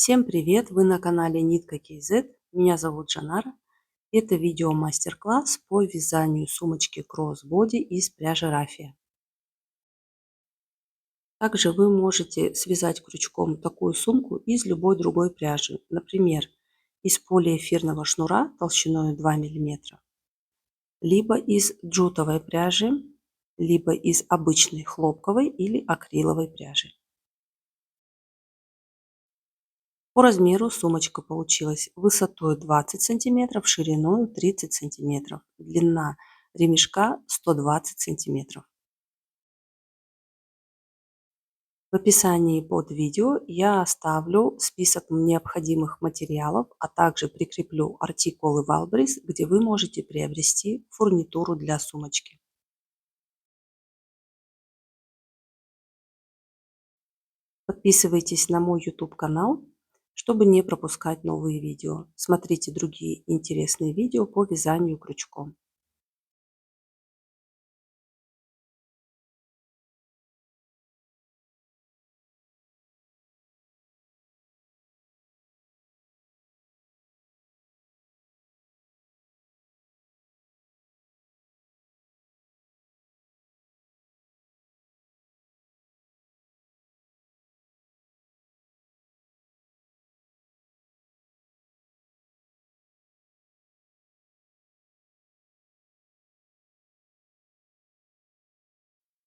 Всем привет! Вы на канале Нитка KZ. Меня зовут Жанара. Это видео мастер-класс по вязанию сумочки кроссбоди из пряжи рафия. Также вы можете связать крючком такую сумку из любой другой пряжи. Например, из полиэфирного шнура толщиной 2 мм, либо из джутовой пряжи, либо из обычной хлопковой или акриловой пряжи. По размеру сумочка получилась высотой 20 сантиметров, шириной 30 сантиметров, длина ремешка 120 сантиметров. В описании под видео я оставлю список необходимых материалов, а также прикреплю артикулы Валбрис, где вы можете приобрести фурнитуру для сумочки. Подписывайтесь на мой YouTube канал, чтобы не пропускать новые видео. Смотрите другие интересные видео по вязанию крючком.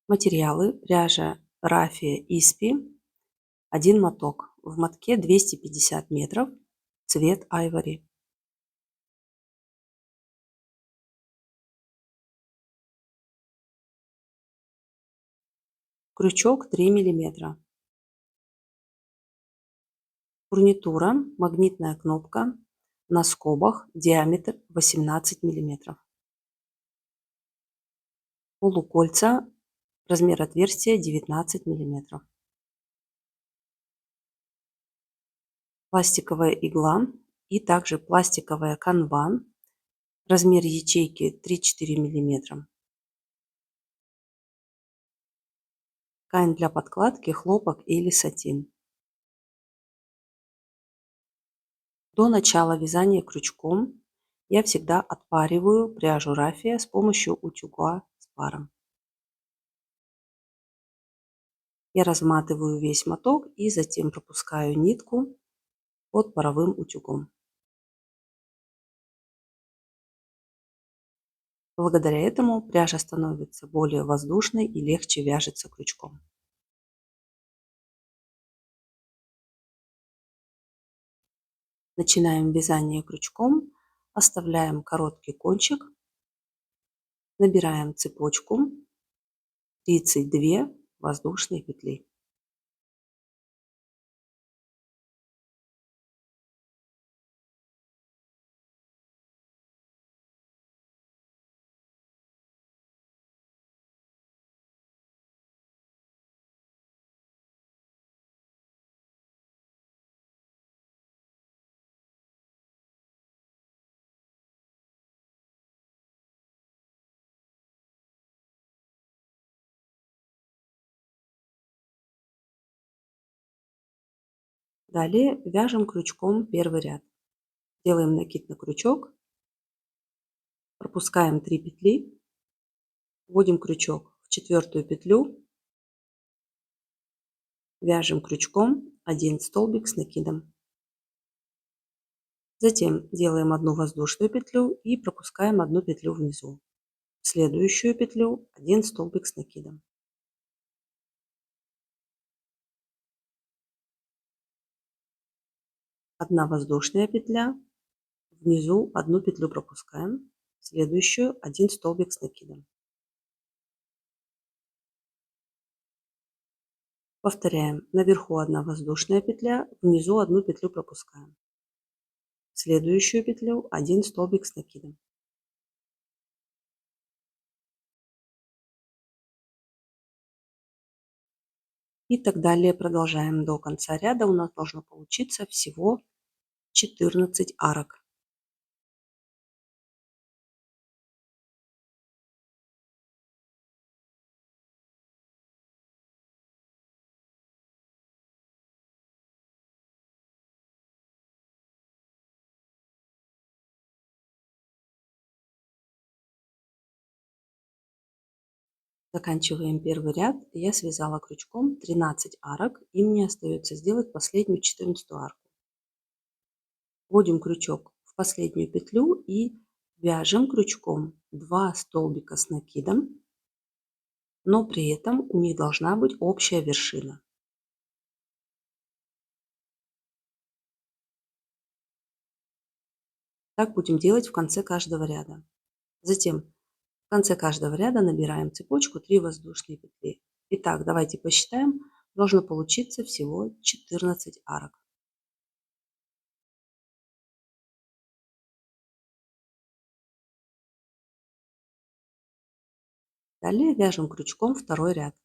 Материалы: пряжа рафия Испи, 1 моток. В мотке 250 метров, цвет айвори. Крючок 3 мм. Фурнитура: магнитная кнопка на скобах, диаметр 18 мм. Полукольца, размер отверстия 19 мм. Пластиковая игла и также пластиковая канва, размер ячейки 3-4 мм. Ткань для подкладки, хлопок или сатин. До начала вязания крючком я всегда отпариваю пряжу рафия с помощью утюга с паром. Я разматываю весь моток и затем пропускаю нитку под паровым утюгом. Благодаря этому пряжа становится более воздушной и легче вяжется крючком. Начинаем вязание крючком, оставляем короткий кончик, набираем цепочку 32 воздушные петли. Далее вяжем крючком первый ряд. Делаем накид на крючок, пропускаем 3 петли, вводим крючок в 4-ю петлю, вяжем крючком 1 столбик с накидом. Затем делаем 1 воздушную петлю и пропускаем 1 петлю внизу. В следующую петлю 1 столбик с накидом. Одна воздушная петля, внизу 1 петлю пропускаем, в следующую 1 столбик с накидом. Повторяем: наверху 1 воздушная петля, внизу 1 петлю пропускаем, в следующую петлю 1 столбик с накидом. И так далее продолжаем до конца ряда. У нас должно получиться всего 14 арок. Заканчиваем первый ряд. Я связала крючком 13 арок, и мне остается сделать последнюю 14 арку. Вводим крючок в последнюю петлю и вяжем крючком 2 столбика с накидом, но при этом у них должна быть общая вершина. Так будем делать в конце каждого ряда. Затем в конце каждого ряда набираем цепочку 3 воздушные петли. Итак, давайте посчитаем. Должно получиться всего 14 арок. Далее вяжем крючком второй ряд.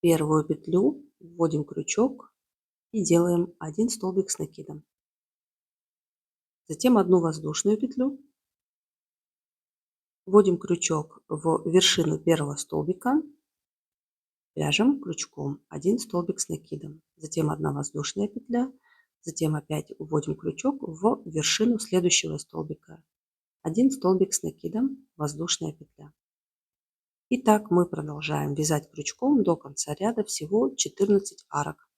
Первую петлю вводим крючок и делаем 1 столбик с накидом. Затем одну воздушную петлю. Вводим крючок в вершину первого столбика. Вяжем крючком 1 столбик с накидом. Затем 1 воздушная петля. Затем опять вводим крючок в вершину следующего столбика. 1 столбик с накидом, воздушная петля. И так мы продолжаем вязать крючком до конца ряда, всего 14 арок.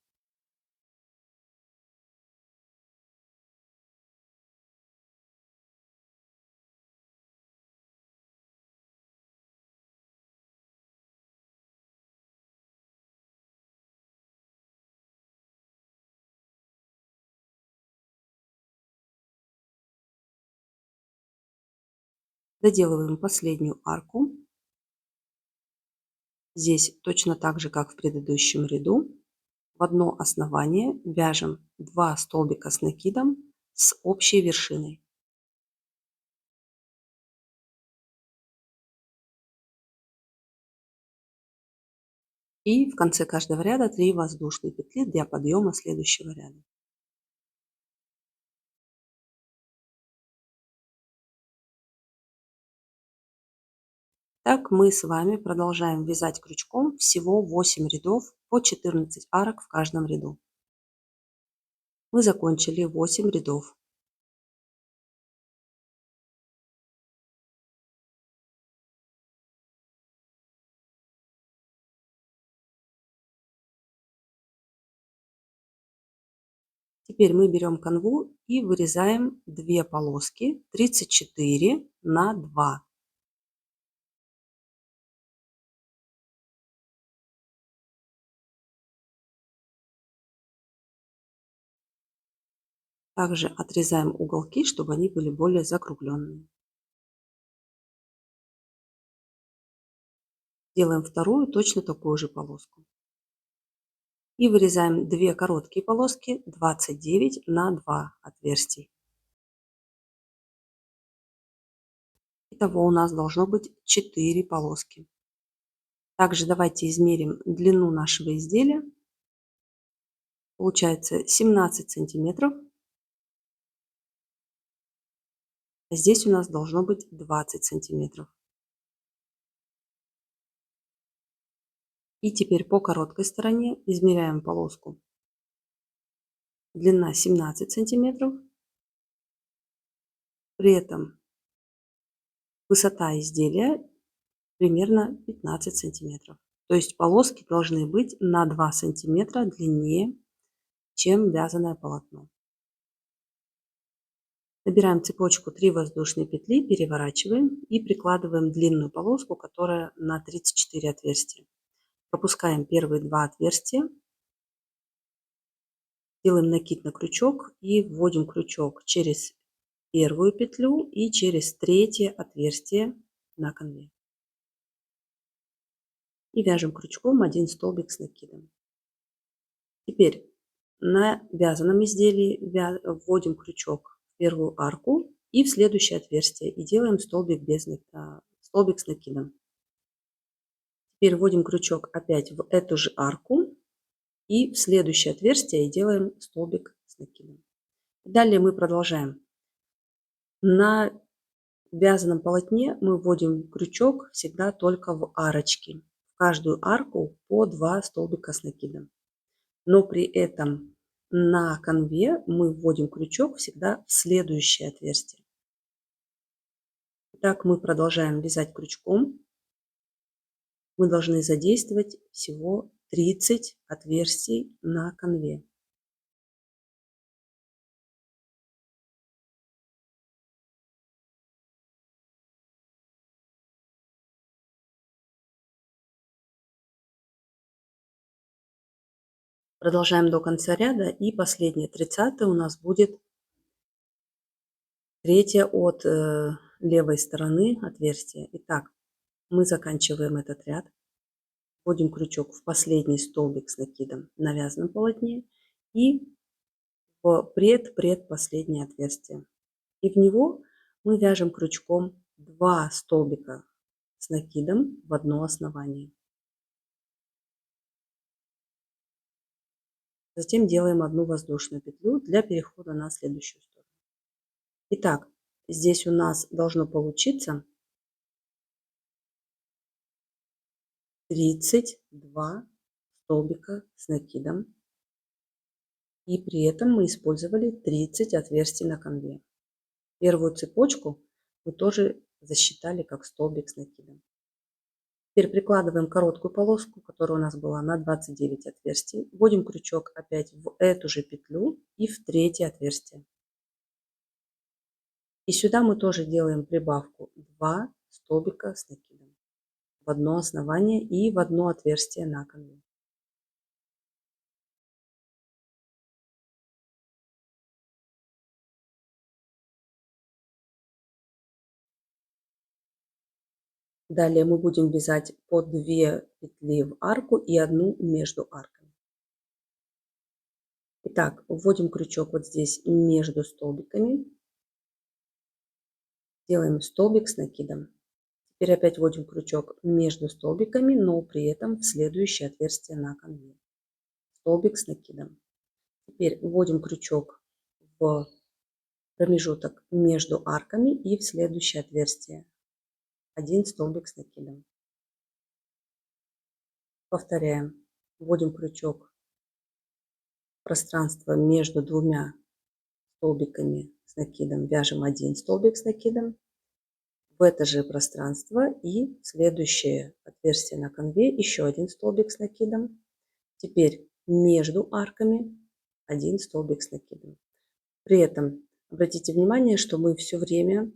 Доделываем последнюю арку. Здесь точно так же, как в предыдущем ряду, в одно основание вяжем 2 столбика с накидом с общей вершиной. И в конце каждого ряда 3 воздушные петли для подъема следующего ряда. Так мы с вами продолжаем вязать крючком всего 8 рядов по 14 арок в каждом ряду. Мы закончили 8 рядов. Теперь мы берем канву и вырезаем 2 полоски 34 на 2. Также отрезаем уголки, чтобы они были более закругленные. Делаем вторую точно такую же полоску. И вырезаем 2 короткие полоски 29 на 2 отверстий. Итого у нас должно быть 4 полоски. Также давайте измерим длину нашего изделия. Получается 17 сантиметров. А здесь у нас должно быть 20 сантиметров. И теперь по короткой стороне измеряем полоску. Длина 17 сантиметров. При этом высота изделия примерно 15 сантиметров. То есть полоски должны быть на 2 сантиметра длиннее, чем вязаное полотно. Набираем цепочку 3 воздушные петли, переворачиваем и прикладываем длинную полоску, которая на 34 отверстия. Пропускаем первые 2 отверстия, делаем накид на крючок и вводим крючок через первую петлю и через третье отверстие на канве. И вяжем крючком 1 столбик с накидом. Теперь на вязаном изделии вводим крючок в первую арку и в следующее отверстие и делаем столбик, столбик с накидом. Теперь вводим крючок опять в эту же арку и в следующее отверстие и делаем столбик с накидом. Далее мы продолжаем. На вязаном полотне мы вводим крючок всегда только в арочки. В каждую арку по 2 столбика с накидом. Но при этом на канве мы вводим крючок всегда в следующее отверстие. Так мы продолжаем вязать крючком. Мы должны задействовать всего 30 отверстий на конве. Продолжаем до конца ряда, и последнее 30 у нас будет третье от левой стороны отверстие. Итак, мы заканчиваем этот ряд, вводим крючок в последний столбик с накидом на вязаном полотне и в предпоследнее отверстие. И в него мы вяжем крючком 2 столбика с накидом в одно основание. Затем делаем одну воздушную петлю для перехода на следующую сторону. Итак, здесь у нас должно получиться 32 столбика с накидом. И при этом мы использовали 30 отверстий на конве. Первую цепочку мы тоже засчитали как столбик с накидом. Теперь прикладываем короткую полоску, которая у нас была на 29 отверстий. Вводим крючок опять в эту же петлю и в третье отверстие. И сюда мы тоже делаем прибавку 2 столбика с накидом в одно основание и в одно отверстие на конве. Далее мы будем вязать по 2 петли в арку и одну между арками. Итак, вводим крючок вот здесь между столбиками. Делаем столбик с накидом. Теперь опять вводим крючок между столбиками, но при этом в следующее отверстие на конве. Столбик с накидом. Теперь вводим крючок в промежуток между арками и в следующее отверстие. Один столбик с накидом. Повторяем. Вводим крючок в пространство между двумя столбиками с накидом. Вяжем один столбик с накидом в это же пространство и в следующее отверстие на конве еще один столбик с накидом. Теперь между арками один столбик с накидом. При этом обратите внимание, что мы все время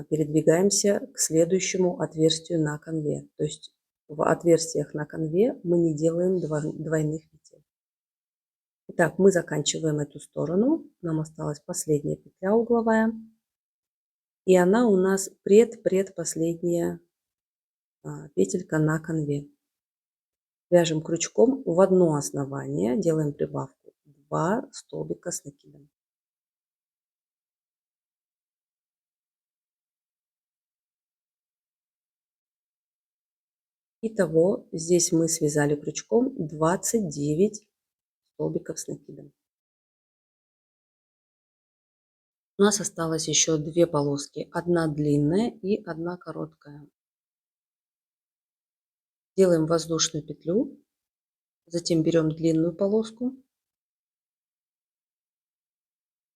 передвигаемся к следующему отверстию на конве. То есть в отверстиях на конве мы не делаем двойных петель. Итак, мы заканчиваем эту сторону. Нам осталась последняя петля угловая. И она у нас предпоследняя петелька на конве. Вяжем крючком в одно основание, делаем прибавку 2 столбика с накидом. Итого здесь мы связали крючком 29 столбиков с накидом. У нас осталось еще 2 полоски, одна длинная и одна короткая. Делаем воздушную петлю, затем берем длинную полоску,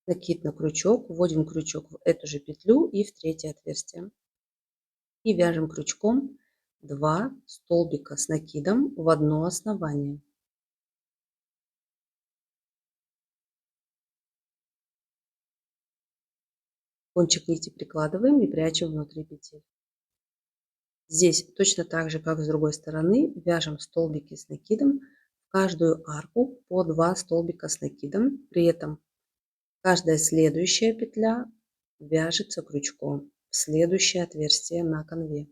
накид на крючок, вводим крючок в эту же петлю и в третье отверстие. И вяжем крючком 2 столбика с накидом в одно основание. Кончик нити прикладываем и прячем внутри петель. Здесь точно так же, как с другой стороны, вяжем столбики с накидом в каждую арку по 2 столбика с накидом. При этом каждая следующая петля вяжется крючком в следующее отверстие на конве.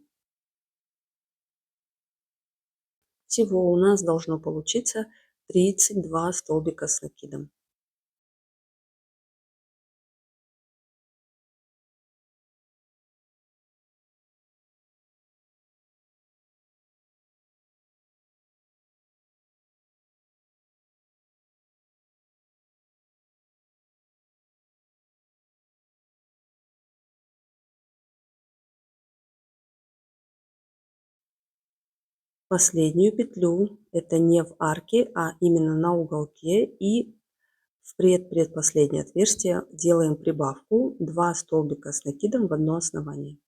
Всего у нас должно получиться 32 столбика с накидом. Последнюю петлю, это не в арке, а именно на уголке, и в предпоследнее отверстие делаем прибавку 2 столбика с накидом в одно основание.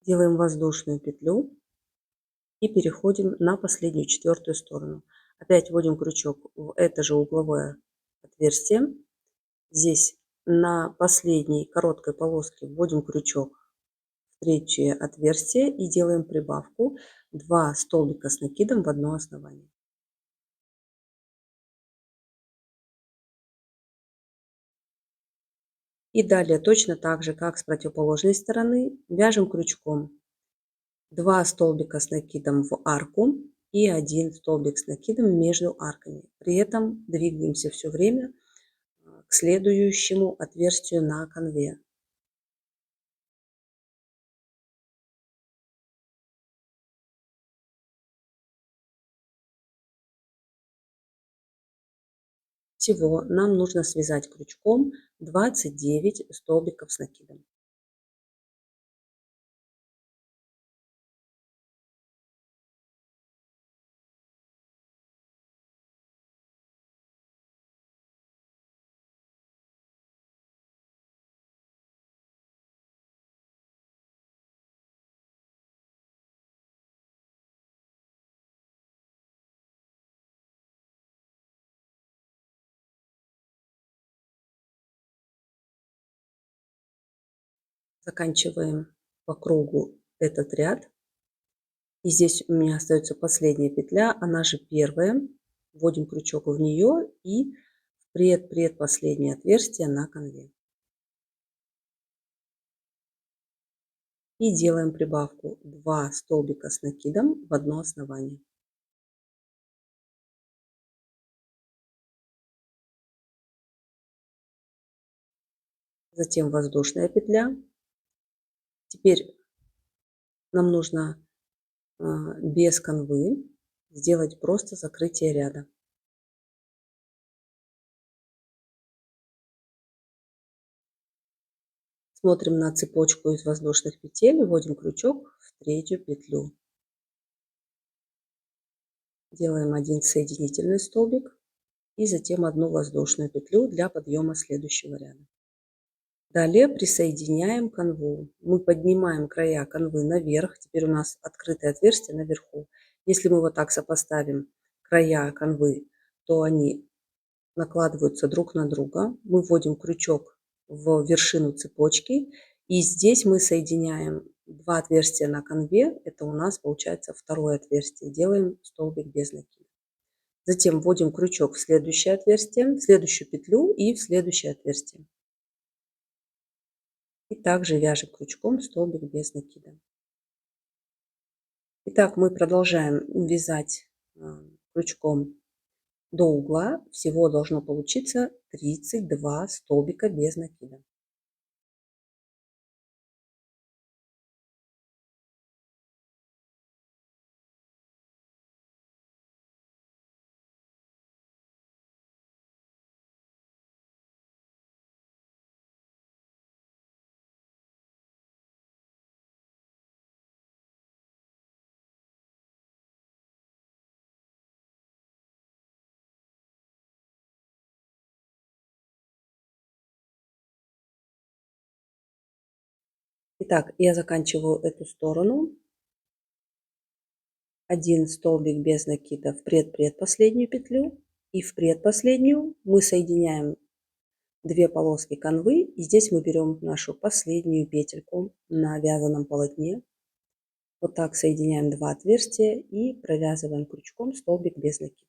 Делаем воздушную петлю и переходим на последнюю, четвертую сторону. Опять вводим крючок в это же угловое отверстие. Здесь на последней короткой полоске вводим крючок в третье отверстие и делаем прибавку 2 столбика с накидом в одно основание. И далее точно так же, как с противоположной стороны, вяжем крючком 2 столбика с накидом в арку и 1 столбик с накидом между арками. При этом двигаемся все время к следующему отверстию на конве. Всего нам нужно связать крючком 29 столбиков с накидом. Заканчиваем по кругу этот ряд. И здесь у меня остается последняя петля, она же первая. Вводим крючок в нее и в предпоследнее отверстие на конве. И делаем прибавку 2 столбика с накидом в одно основание. Затем воздушная петля. Теперь нам нужно без канвы сделать просто закрытие ряда. Смотрим на цепочку из воздушных петель, вводим крючок в третью петлю. Делаем один соединительный столбик и затем одну воздушную петлю для подъема следующего ряда. Далее присоединяем канву. Мы поднимаем края канвы наверх. Теперь у нас открытое отверстие наверху. Если мы вот так сопоставим края канвы, то они накладываются друг на друга. Мы вводим крючок в вершину цепочки. И здесь мы соединяем два отверстия на канве. Это у нас получается второе отверстие. Делаем столбик без накида. Затем вводим крючок в следующее отверстие, в следующую петлю и в следующее отверстие. И также вяжем крючком столбик без накида. Итак, мы продолжаем вязать крючком до угла. Всего должно получиться 32 столбика без накида. Итак, я заканчиваю эту сторону. Один столбик без накида в предпоследнюю петлю. И в предпоследнюю мы соединяем две полоски канвы. И здесь мы берем нашу последнюю петельку на вязаном полотне. Вот так соединяем два отверстия и провязываем крючком столбик без накида.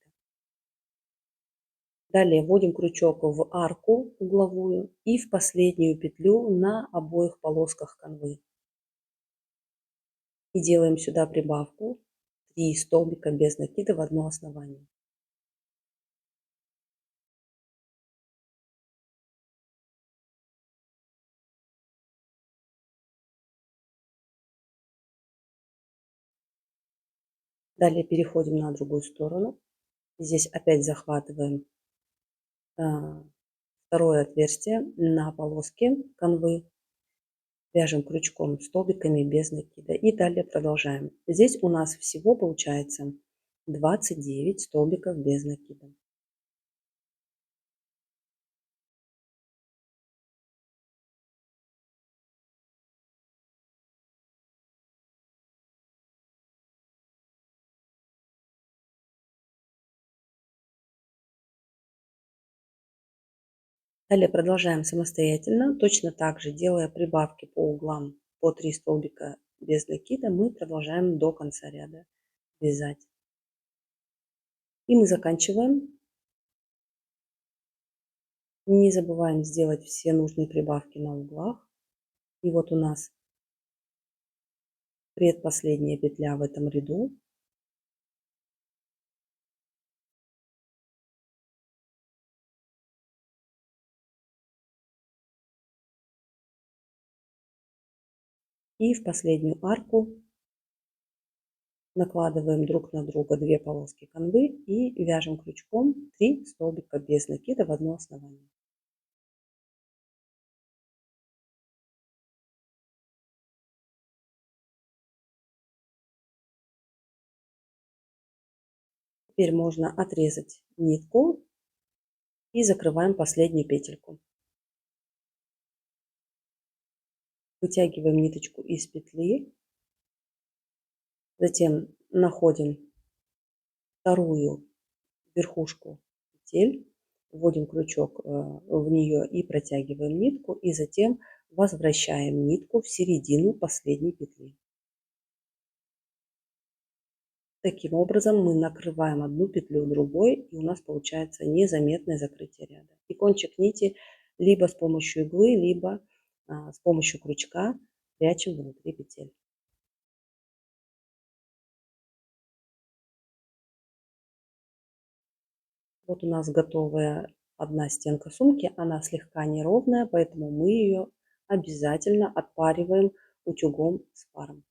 Далее вводим крючок в арку угловую и в последнюю петлю на обоих полосках канвы. И делаем сюда прибавку 3 столбика без накида в одно основание. Далее переходим на другую сторону. Здесь опять захватываем второе отверстие на полоске канвы. Вяжем крючком столбиками без накида. И далее продолжаем. Здесь у нас всего получается 29 столбиков без накида. Далее продолжаем самостоятельно. Точно так же, делая прибавки по углам по 3 столбика без накида, мы продолжаем до конца ряда вязать. И мы заканчиваем. Не забываем сделать все нужные прибавки на углах. И вот у нас предпоследняя петля в этом ряду. И в последнюю арку накладываем друг на друга 2 полоски канвы и вяжем крючком 3 столбика без накида в одно основание. Теперь можно отрезать нитку и закрываем последнюю петельку. Вытягиваем ниточку из петли, затем находим вторую верхушку петель, вводим крючок в нее и протягиваем нитку, и затем возвращаем нитку в середину последней петли. Таким образом мы накрываем одну петлю другой, и у нас получается незаметное закрытие ряда. И кончик нити либо с помощью иглы, либо с помощью крючка прячем внутри петель. Вот у нас готовая одна стенка сумки, она слегка неровная, поэтому мы ее обязательно отпариваем утюгом с паром.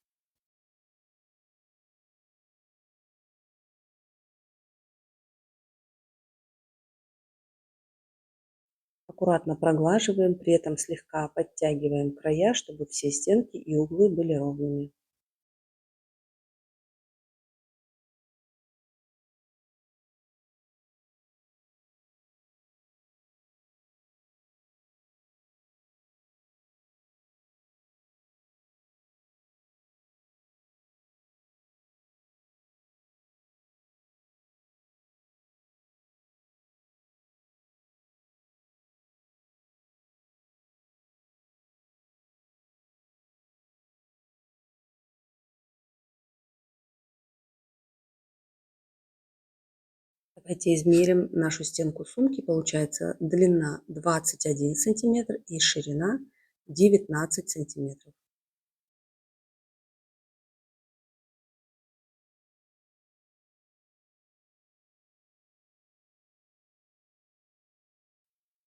Аккуратно проглаживаем, при этом слегка подтягиваем края, чтобы все стенки и углы были ровными. Давайте измерим нашу стенку сумки. Получается длина 21 сантиметр и ширина 19 сантиметров.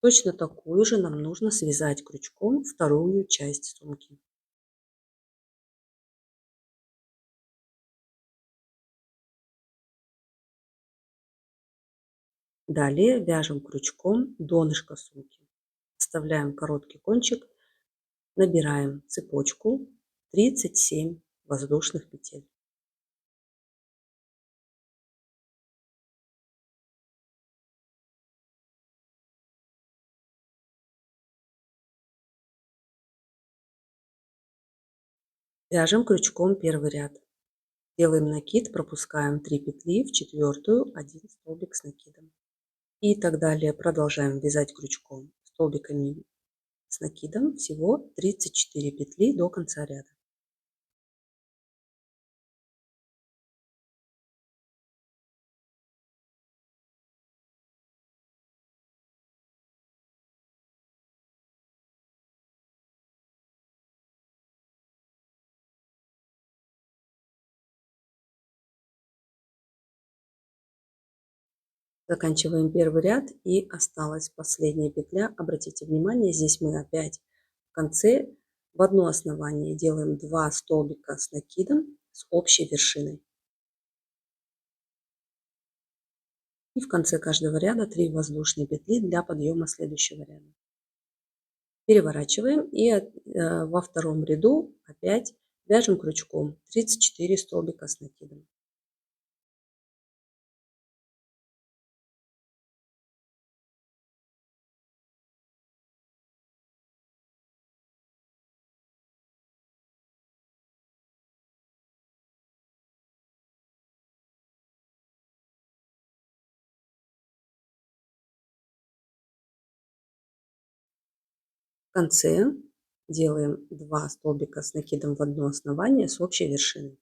Точно такую же нам нужно связать крючком вторую часть сумки. Далее вяжем крючком донышко сумки. Вставляем короткий кончик, набираем цепочку 37 воздушных петель. Вяжем крючком первый ряд. Делаем накид, пропускаем 3 петли, в четвертую 1 столбик с накидом. И так далее. Продолжаем вязать крючком столбиками с накидом. Всего 34 петли до конца ряда. Заканчиваем первый ряд, и осталась последняя петля. Обратите внимание, здесь мы опять в конце в одно основание делаем 2 столбика с накидом с общей вершиной. И в конце каждого ряда 3 воздушные петли для подъема следующего ряда. Переворачиваем, и во втором ряду опять вяжем крючком 34 столбика с накидом. В конце делаем 2 столбика с накидом в одно основание с общей вершиной.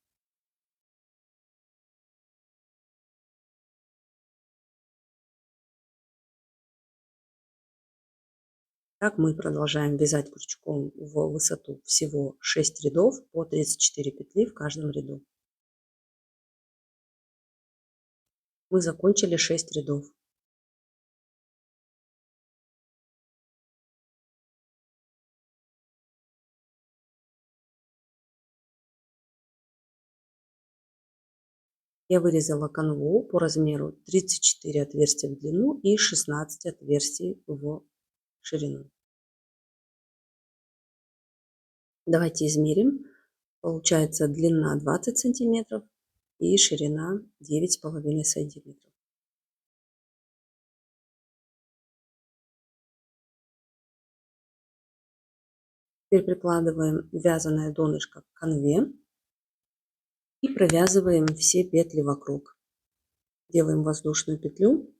Так мы продолжаем вязать крючком в высоту всего 6 рядов по 34 петли в каждом ряду. Мы закончили 6 рядов. Я вырезала канву по размеру 34 отверстия в длину и 16 отверстий в ширину. Давайте измерим. Получается длина 20 сантиметров и ширина 9,5 сантиметров. Теперь прикладываем вязаное донышко к канве и провязываем все петли вокруг. Делаем воздушную петлю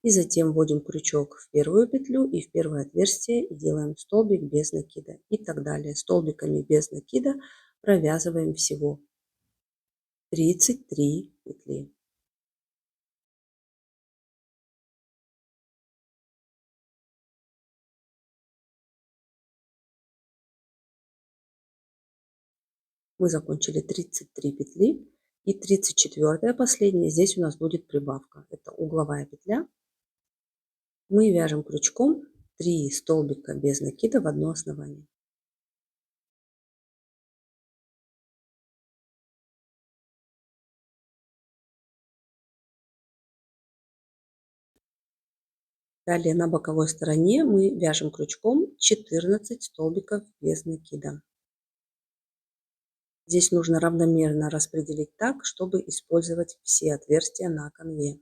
и затем вводим крючок в первую петлю и в первое отверстие и делаем столбик без накида. И так далее. Столбиками без накида провязываем всего 33 петли. Мы закончили 33 петли. И 34 последняя, здесь у нас будет прибавка. Это угловая петля. Мы вяжем крючком 3 столбика без накида в одно основание. Далее на боковой стороне мы вяжем крючком 14 столбиков без накида. Здесь нужно равномерно распределить так, чтобы использовать все отверстия на канве.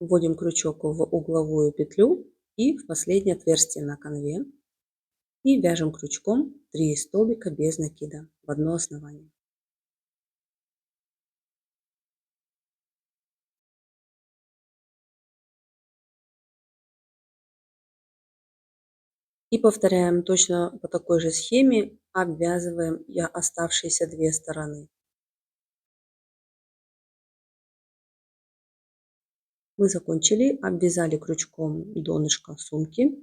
Вводим крючок в угловую петлю и в последнее отверстие на канве. И вяжем крючком 3 столбика без накида в одно основание. И повторяем точно по такой же схеме, обвязываем оставшиеся 2 стороны. Мы закончили, обвязали крючком донышко сумки,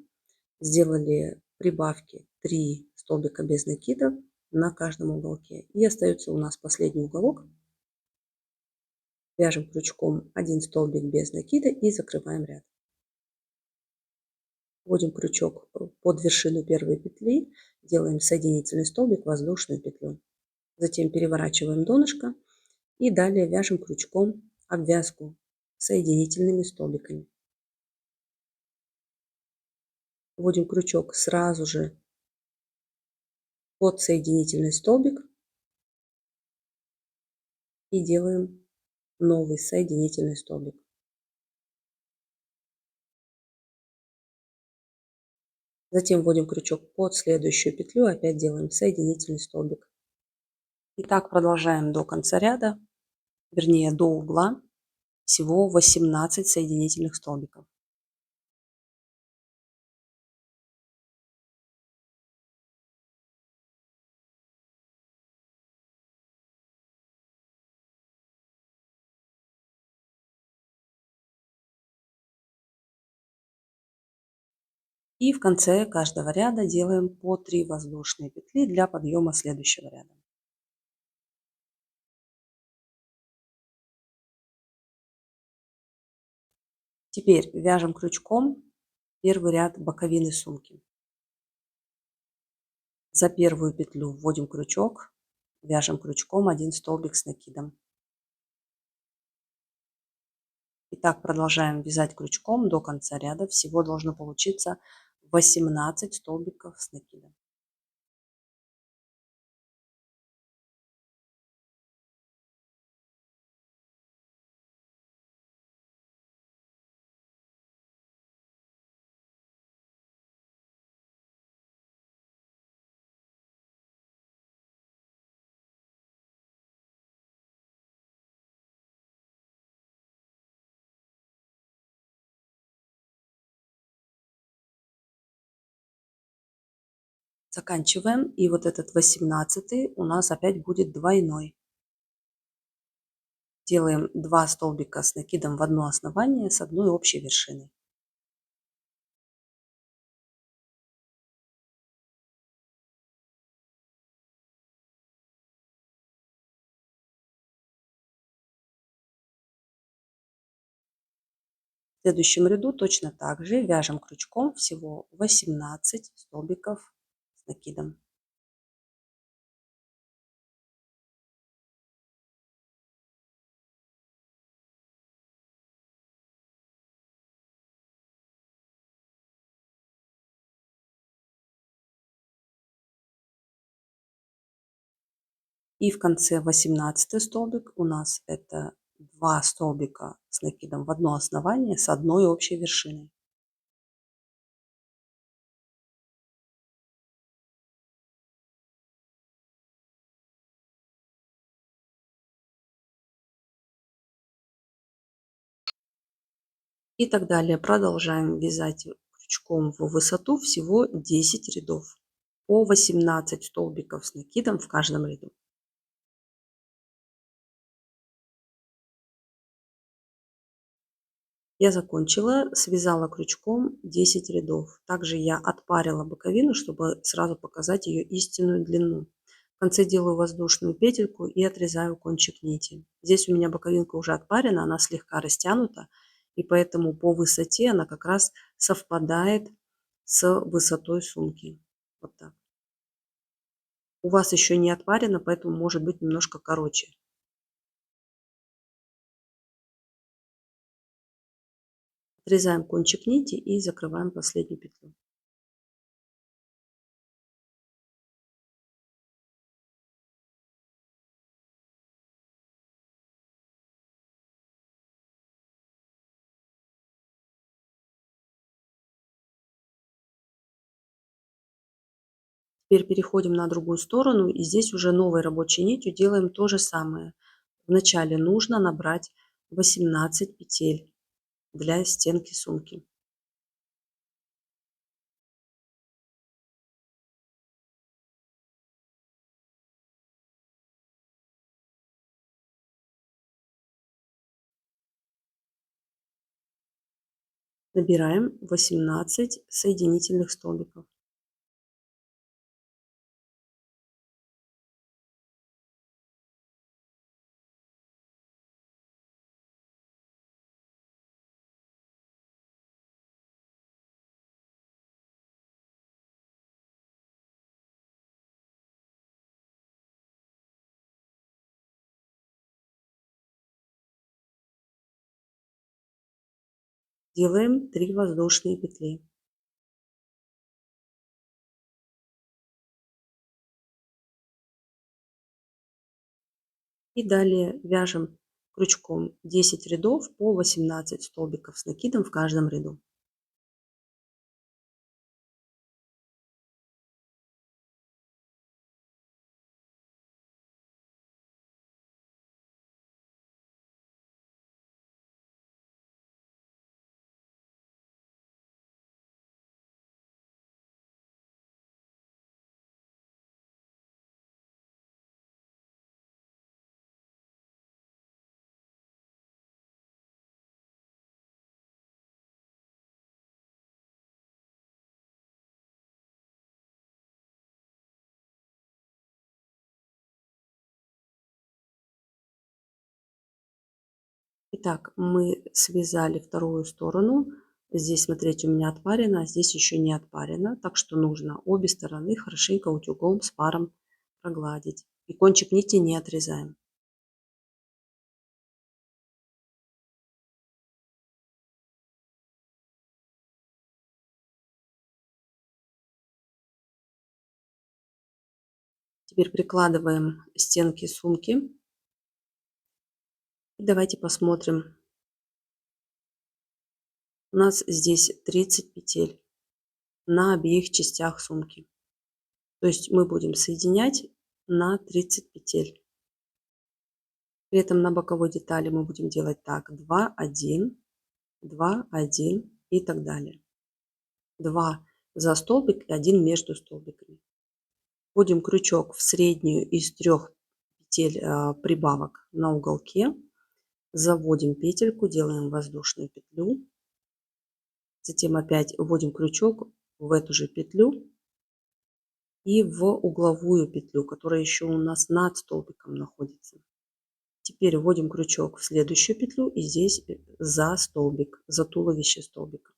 сделали прибавки 3 столбика без накида на каждом уголке. И остается у нас последний уголок. Вяжем крючком 1 столбик без накида и закрываем ряд. Вводим крючок под вершину первой петли, делаем соединительный столбик, воздушную петлю. Затем переворачиваем донышко и далее вяжем крючком обвязку соединительными столбиками. Вводим крючок сразу же под соединительный столбик и делаем новый соединительный столбик. Затем вводим крючок под следующую петлю, опять делаем соединительный столбик. И так продолжаем до конца ряда, вернее до угла, всего 18 соединительных столбиков. И в конце каждого ряда делаем по 3 воздушные петли для подъема следующего ряда. Теперь вяжем крючком первый ряд боковины сумки. За первую петлю вводим крючок, вяжем крючком 1 столбик с накидом. И так продолжаем вязать крючком до конца ряда. Всего должно получиться 18 столбиков с накидом. Заканчиваем. И вот этот 18 у нас опять будет двойной. Делаем 2 столбика с накидом в одно основание с одной общей вершиной. В следующем ряду точно так же вяжем крючком всего 18 столбиков с накидом. И в конце 18 столбик у нас это 2 столбика с накидом в одно основание с одной общей вершиной. И так далее. Продолжаем вязать крючком в высоту всего 10 рядов. По 18 столбиков с накидом в каждом ряду. Я закончила, связала крючком 10 рядов. Также я отпарила боковину, чтобы сразу показать ее истинную длину. В конце делаю воздушную петельку и отрезаю кончик нити. Здесь у меня боковинка уже отпарена, она слегка растянута, и поэтому по высоте она как раз совпадает с высотой сумки. Вот так. У вас еще не отпарено, поэтому может быть немножко короче. Отрезаем кончик нити и закрываем последнюю петлю. Теперь переходим на другую сторону, и здесь уже новой рабочей нитью делаем то же самое. Вначале нужно набрать 18 петель для стенки сумки. Набираем 18 соединительных столбиков. Делаем 3 воздушные петли. И далее вяжем крючком 10 рядов по 18 столбиков с накидом в каждом ряду. Итак, мы связали вторую сторону. Здесь, смотрите, у меня отпарено, а здесь еще не отпарено. Так что нужно обе стороны хорошенько утюгом с паром прогладить. И кончик нити не отрезаем. Теперь прикладываем стенки сумки. И давайте посмотрим. У нас здесь 30 петель на обеих частях сумки. То есть мы будем соединять на 30 петель. При этом на боковой детали мы будем делать так: 2, 1, 2, 1 и так далее. 2 за столбик и 1 между столбиками. Вводим крючок в среднюю из 3 петель прибавок на уголке, заводим петельку, делаем воздушную петлю, затем опять вводим крючок в эту же петлю и в угловую петлю, которая еще у нас над столбиком находится. Теперь вводим крючок в следующую петлю и здесь за столбик, за туловище столбика.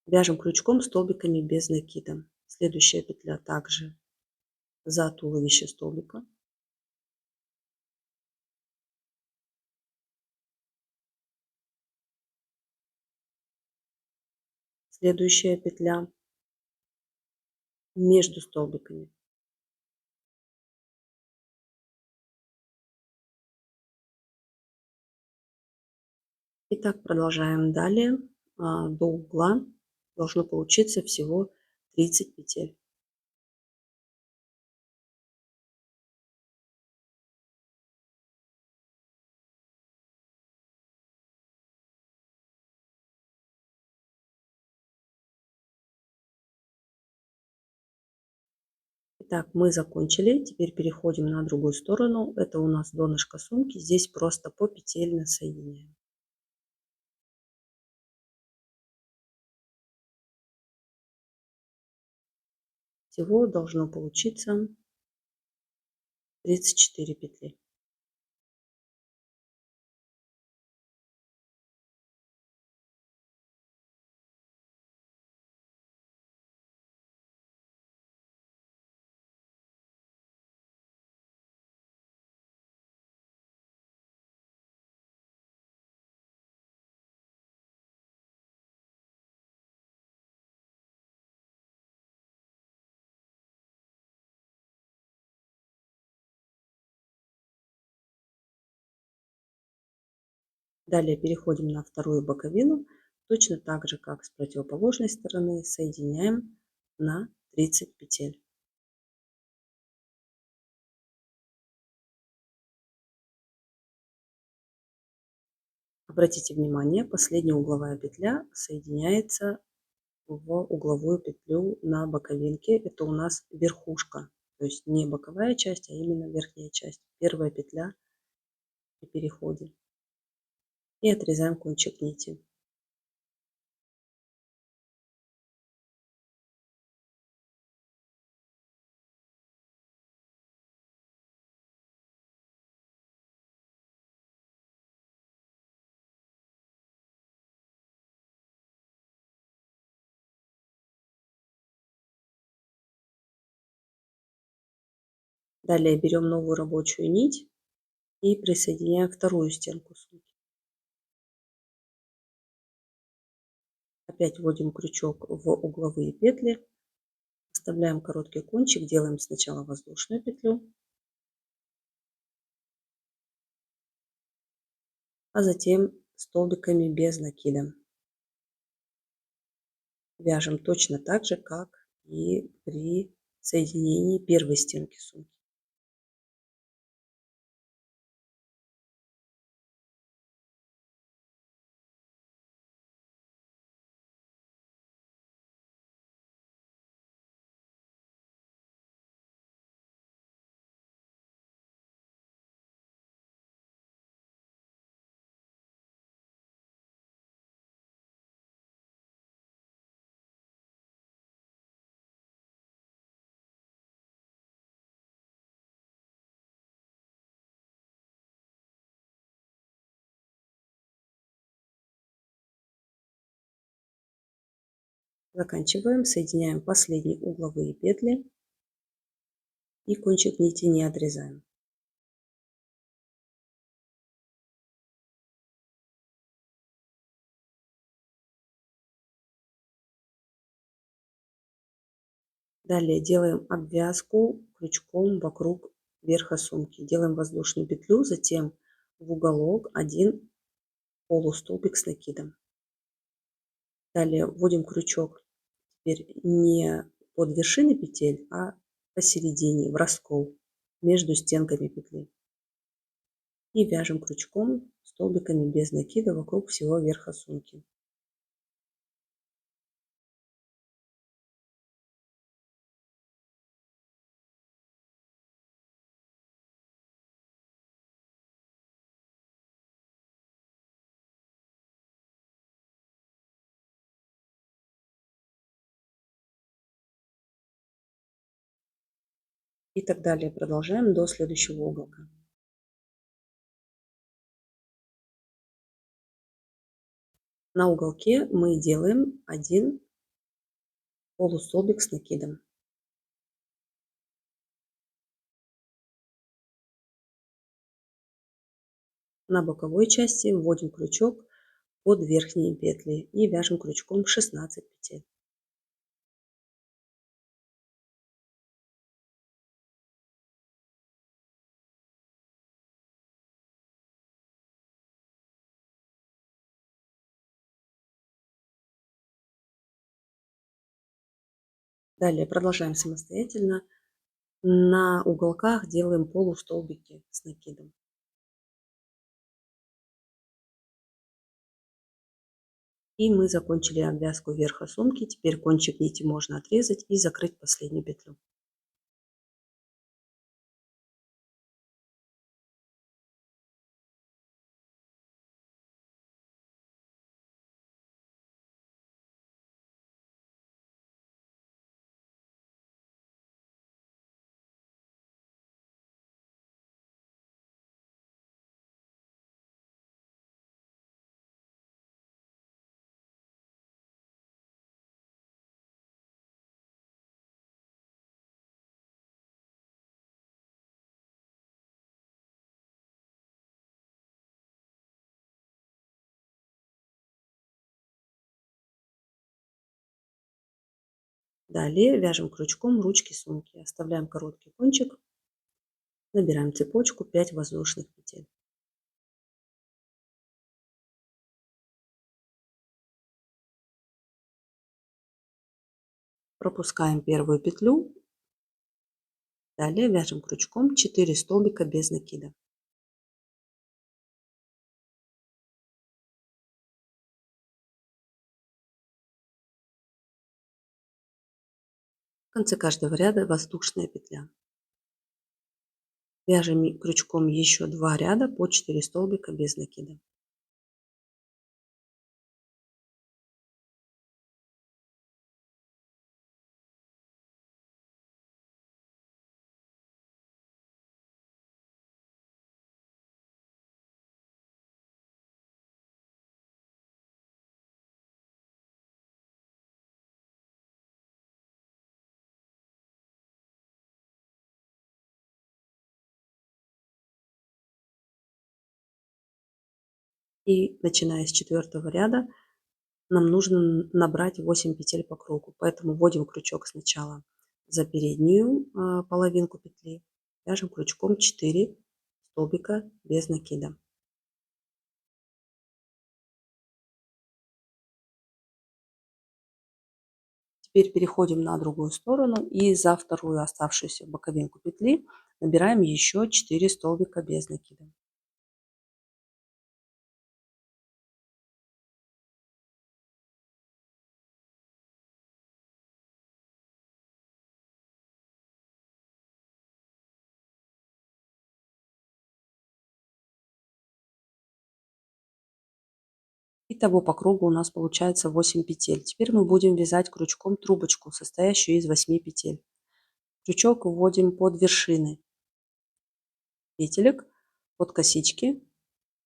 Вяжем крючком столбиками без накида. Следующая петля также за туловище столбика. Следующая петля между столбиками. И так продолжаем далее до угла. Должно получиться всего 30 петель. Итак, мы закончили. Теперь переходим на другую сторону. Это у нас донышко сумки. Здесь просто попетельно соединяем. Всего должно получиться 34 петли. Далее переходим на вторую боковину. Точно так же, как с противоположной стороны, соединяем на 30 петель. Обратите внимание, последняя угловая петля соединяется в угловую петлю на боковинке. Это у нас верхушка, то есть не боковая часть, а именно верхняя часть. Первая петля при переходе. И отрезаем кончик нити. Далее берем новую рабочую нить и присоединяем вторую стенку сумки. Опять вводим крючок в угловые петли, вставляем короткий кончик, делаем сначала воздушную петлю, а затем столбиками без накида. Вяжем точно так же, как и при соединении первой стенки сумки. Заканчиваем, соединяем последние угловые петли и кончик нити не отрезаем. Далее делаем обвязку крючком вокруг верха сумки. Делаем воздушную петлю, затем в уголок один полустолбик с накидом. Далее вводим крючок теперь не под вершины петель, а посередине, в раскол между стенками петли. И вяжем крючком столбиками без накида вокруг всего верха сумки. И так далее. Продолжаем до следующего уголка. На уголке мы делаем один полустолбик с накидом. На боковой части вводим крючок под верхние петли и вяжем крючком 16 петель. Далее продолжаем самостоятельно. На уголках делаем полустолбики с накидом. И мы закончили обвязку верха сумки. Теперь кончик нити можно отрезать и закрыть последнюю петлю. Далее вяжем крючком ручки сумки. Оставляем короткий кончик. Набираем цепочку 5 воздушных петель. Пропускаем первую петлю. Далее вяжем крючком 4 столбика без накида. В конце каждого ряда воздушная петля. Вяжем крючком еще 2 ряда по 4 столбика без накида. И начиная с 4-го ряда нам нужно набрать 8 петель по кругу. Поэтому вводим крючок сначала за переднюю половинку петли. Вяжем крючком 4 столбика без накида. Теперь переходим на другую сторону и за вторую оставшуюся боковинку петли набираем еще 4 столбика без накида. Итого по кругу у нас получается 8 петель. Теперь мы будем вязать крючком трубочку, состоящую из 8 петель. Крючок вводим под вершины петелек, под косички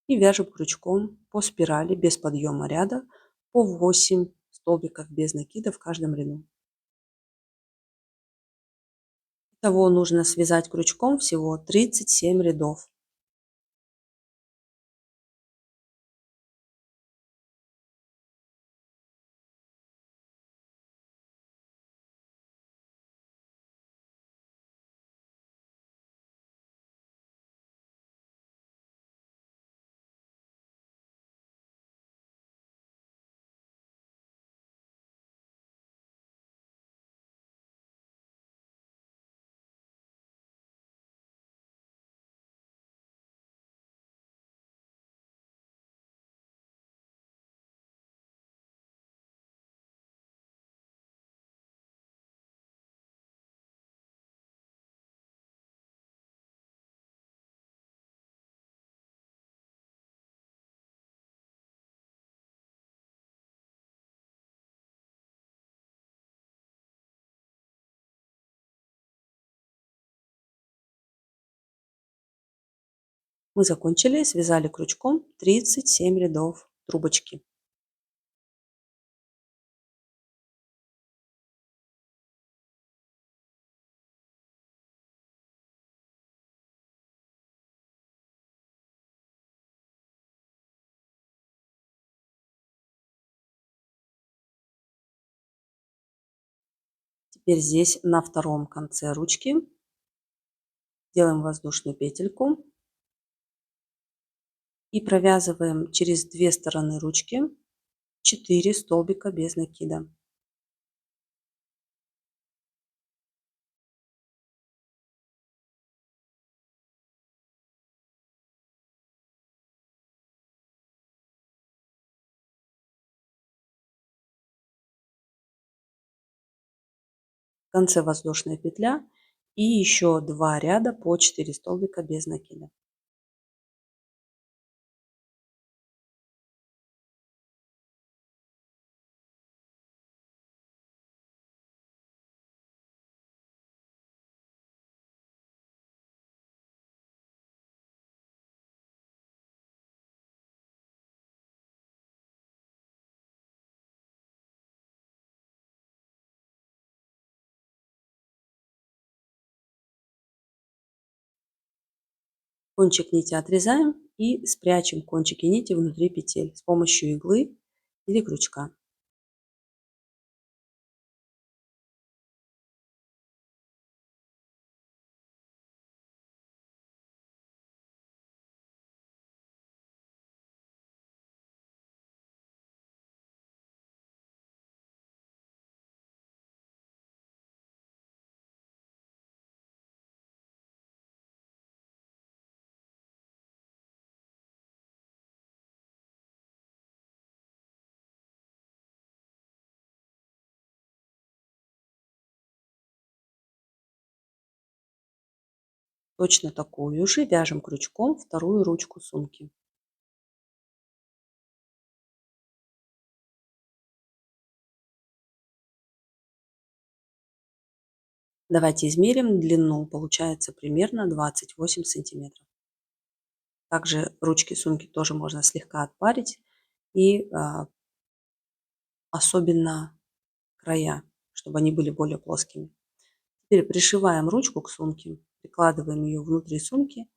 и вяжем крючком по спирали без подъема ряда по 8 столбиков без накида в каждом ряду. Итого нужно связать крючком всего 37 рядов. Мы закончили, связали крючком 37 рядов трубочки. Теперь здесь на втором конце ручки делаем воздушную петельку и провязываем через две стороны ручки 4 столбика без накида. В конце воздушная петля и еще 2 ряда по 4 столбика без накида. Кончик нити отрезаем и спрячем кончики нити внутри петель с помощью иглы или крючка. Точно такую же вяжем крючком вторую ручку сумки. Давайте измерим длину. Получается примерно 28 сантиметров. Также ручки сумки тоже можно слегка отпарить и особенно края, чтобы они были более плоскими. Теперь пришиваем ручку к сумке, прикладываем ее внутри сумки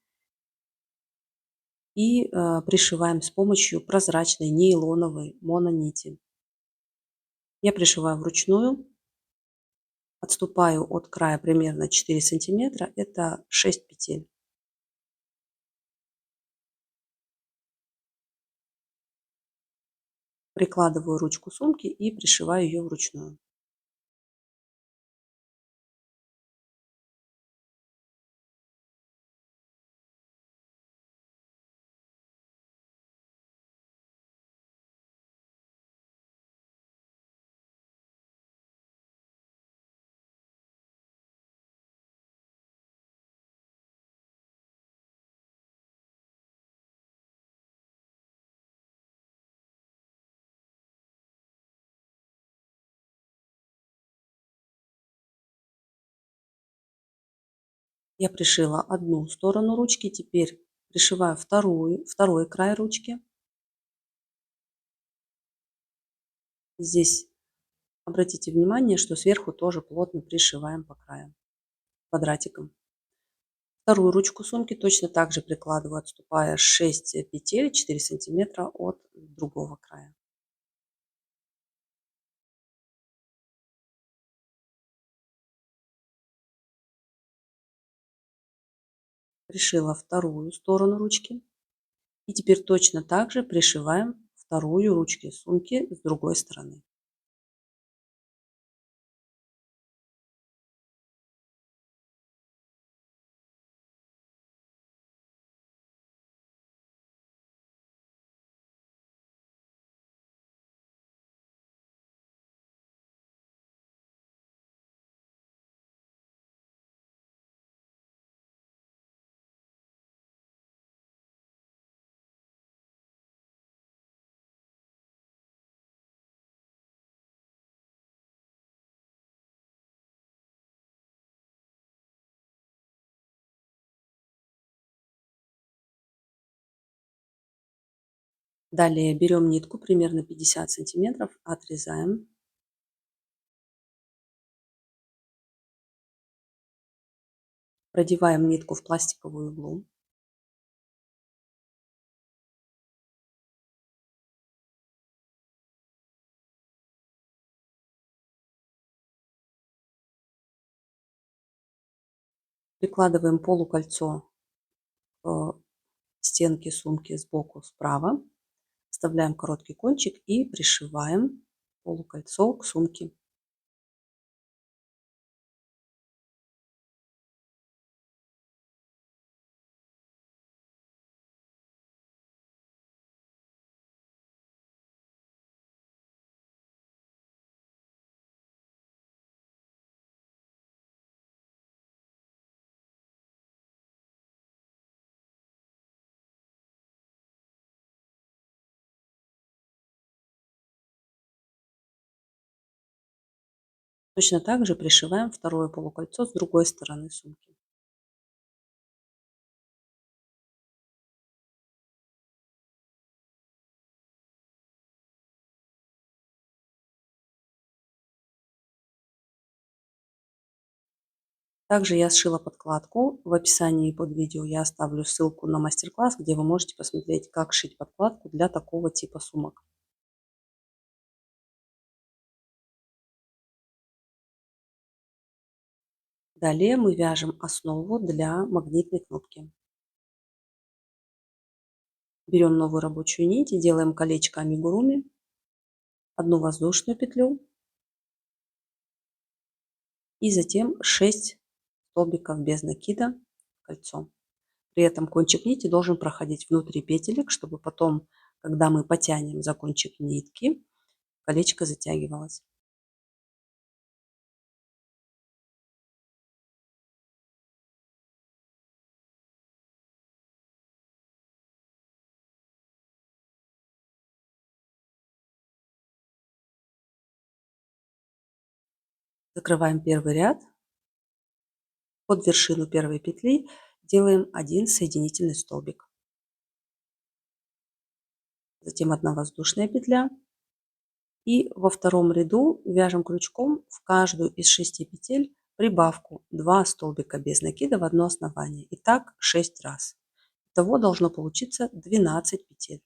и пришиваем с помощью прозрачной нейлоновой мононити. Я пришиваю вручную, отступаю от края примерно 4 сантиметра, это 6 петель. Прикладываю ручку сумки и пришиваю ее вручную. Я пришила одну сторону ручки, теперь пришиваю второй край ручки. Здесь обратите внимание, что сверху тоже плотно пришиваем по краям квадратиком. Вторую ручку сумки точно так же прикладываю, отступая 6 петель, 4 сантиметра от другого края. Пришила вторую сторону ручки. И теперь точно так же пришиваем вторую ручку сумки с другой стороны. Далее берем нитку примерно 50 сантиметров, отрезаем. Продеваем нитку в пластиковую иглу. Прикладываем полукольцо к стенке сумки сбоку справа. Вставляем короткий кончик и пришиваем полукольцо к сумке. Точно так же пришиваем второе полукольцо с другой стороны сумки. Также я сшила подкладку. В описании под видео я оставлю ссылку на мастер-класс, где вы можете посмотреть, как шить подкладку для такого типа сумок. Далее мы вяжем основу для магнитной кнопки. Берем новую рабочую нить и делаем колечко амигуруми, одну воздушную петлю и затем 6 столбиков без накида в кольцо. При этом кончик нити должен проходить внутри петелек, чтобы потом, когда мы потянем за кончик нитки, колечко затягивалось. Закрываем первый ряд. Под вершину первой петли делаем один соединительный столбик. Затем одна воздушная петля. И во втором ряду вяжем крючком в каждую из 6 петель прибавку 2 столбика без накида в одно основание. И так 6 раз. Итого должно получиться 12 петель.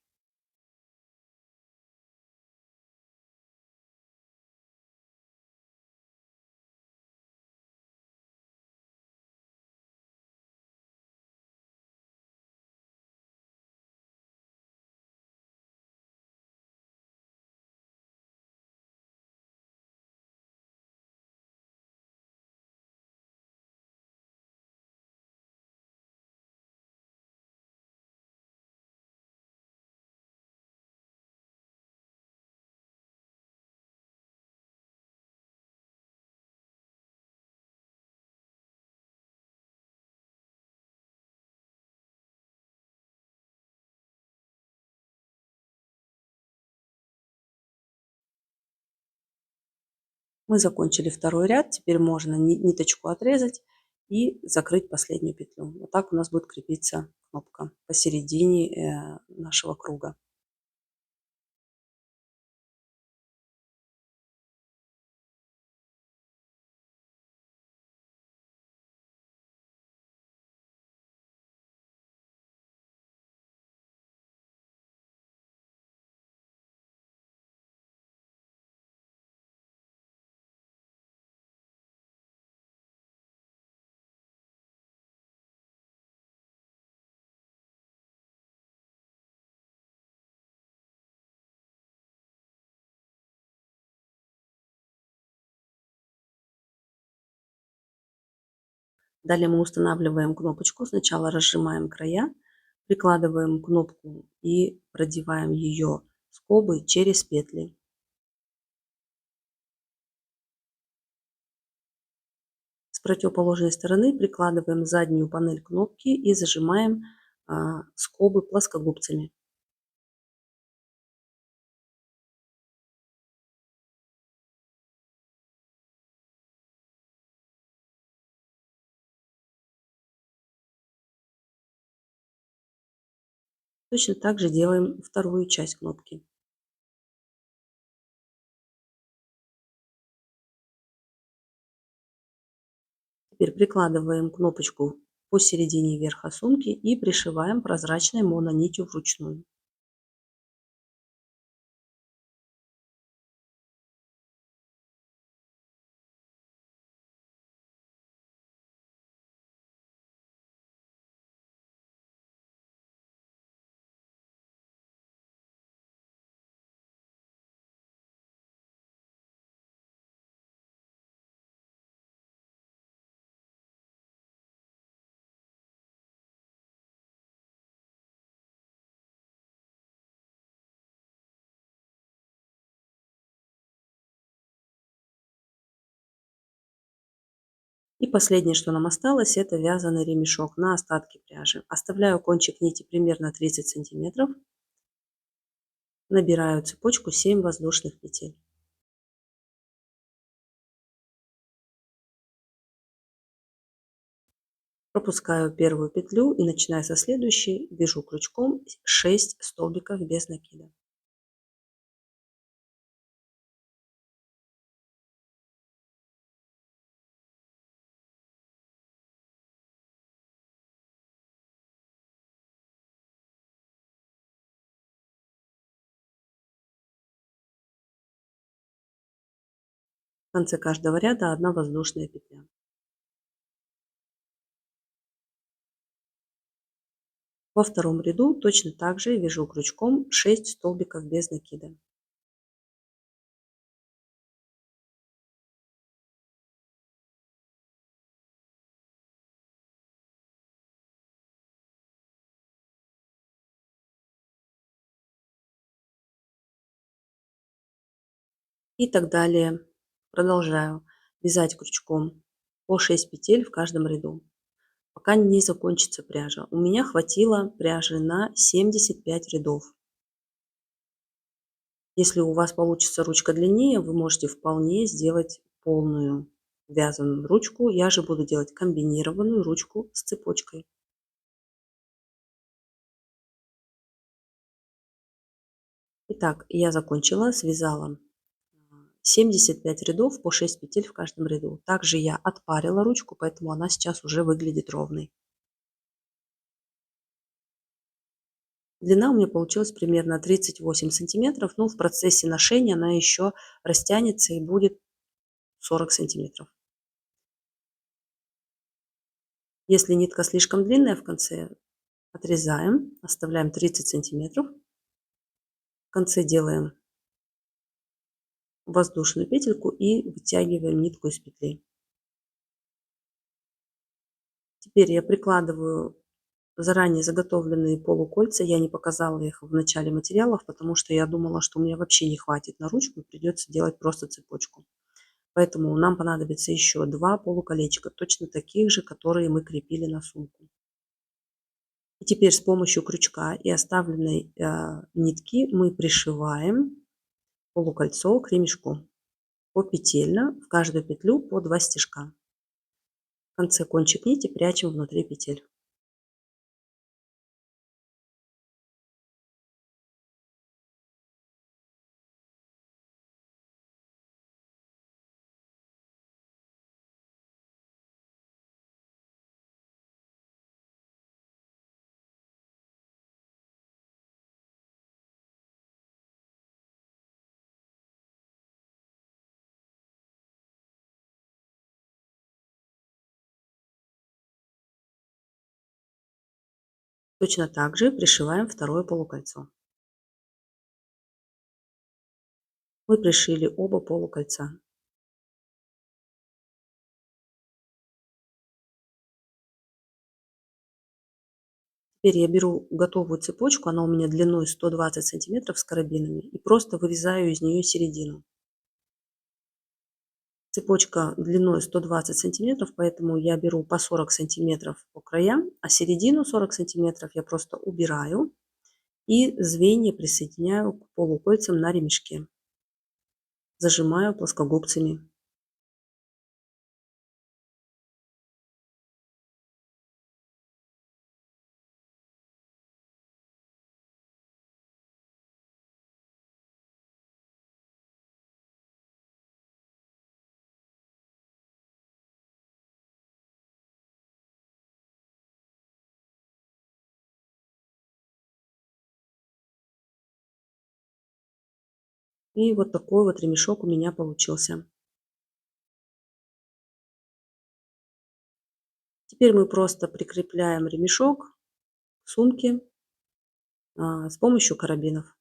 Мы закончили второй ряд. Теперь можно ниточку отрезать и закрыть последнюю петлю. Вот так у нас будет крепиться кнопка посередине нашего круга. Далее мы устанавливаем кнопочку. Сначала разжимаем края, прикладываем кнопку и продеваем ее скобы через петли. С противоположной стороны прикладываем заднюю панель кнопки и зажимаем скобы плоскогубцами. Точно так же делаем вторую часть кнопки. Теперь прикладываем кнопочку посередине верха сумки и пришиваем прозрачной мононитью вручную. И последнее, что нам осталось, это вязаный ремешок на остатки пряжи. Оставляю кончик нити примерно 30 сантиметров. Набираю цепочку 7 воздушных петель. Пропускаю первую петлю и начиная со следующей вяжу крючком 6 столбиков без накида. В конце каждого ряда одна воздушная петля. Во втором ряду точно так же вяжу крючком 6 столбиков без накида. И так далее. Продолжаю вязать крючком по 6 петель в каждом ряду, пока не закончится пряжа. У меня хватило пряжи на 75 рядов. Если у вас получится ручка длиннее, вы можете вполне сделать полную вязаную ручку. Я же буду делать комбинированную ручку с цепочкой. Итак, я закончила, связала 75 рядов по 6 петель в каждом ряду. Также я отпарила ручку, поэтому она сейчас уже выглядит ровной. Длина у меня получилась примерно 38 сантиметров, но в процессе ношения она еще растянется и будет 40 сантиметров. Если нитка слишком длинная в конце, отрезаем, оставляем 30 сантиметров. В конце делаем воздушную петельку и вытягиваем нитку из петли. Теперь я прикладываю заранее заготовленные полукольца. Я не показала их в начале материалов, потому что я думала, что у меня вообще не хватит на ручку и придется делать просто цепочку. Поэтому нам понадобится еще 2 полуколечка, точно таких же, которые мы крепили на сумку. И теперь с помощью крючка и оставленной нитки мы пришиваем полукольцо к ремешку попетельно, в каждую петлю по 2 стежка. В конце кончик нити прячем внутри петель. Точно так же пришиваем второе полукольцо. Мы пришили оба полукольца. Теперь я беру готовую цепочку, она у меня длиной 120 сантиметров с карабинами, и просто вырезаю из нее середину. Цепочка длиной 120 сантиметров, поэтому я беру по 40 сантиметров по краям, а середину 40 сантиметров я просто убираю и звенья присоединяю к полукольцам на ремешке. Зажимаю плоскогубцами. И вот такой вот ремешок у меня получился. Теперь мы просто прикрепляем ремешок к сумке с помощью карабинов.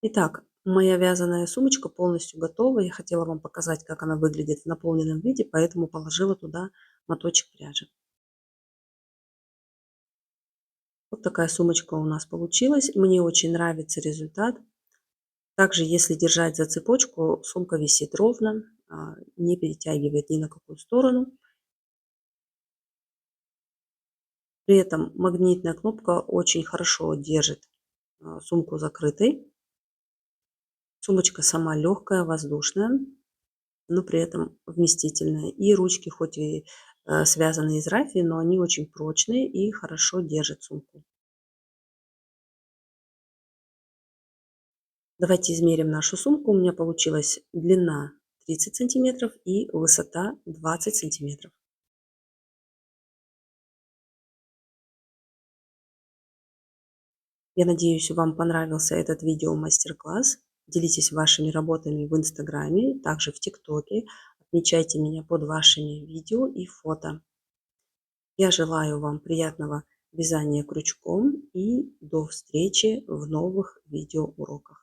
Итак, моя вязаная сумочка полностью готова. Я хотела вам показать, как она выглядит в наполненном виде, поэтому положила туда моточек пряжи. Вот такая сумочка у нас получилась. Мне очень нравится результат. Также, если держать за цепочку, сумка висит ровно, не перетягивает ни на какую сторону. При этом магнитная кнопка очень хорошо держит сумку закрытой. Сумочка сама легкая, воздушная, но при этом вместительная. И ручки хоть и связаны из рафии, но они очень прочные и хорошо держат сумку. Давайте измерим нашу сумку. У меня получилась длина 30 сантиметров и высота 20 сантиметров. Я надеюсь, вам понравился этот видео-мастер-класс. Делитесь вашими работами в Инстаграме, также в ТикТоке. Отмечайте меня под вашими видео и фото. Я желаю вам приятного вязания крючком и до встречи в новых видеоуроках.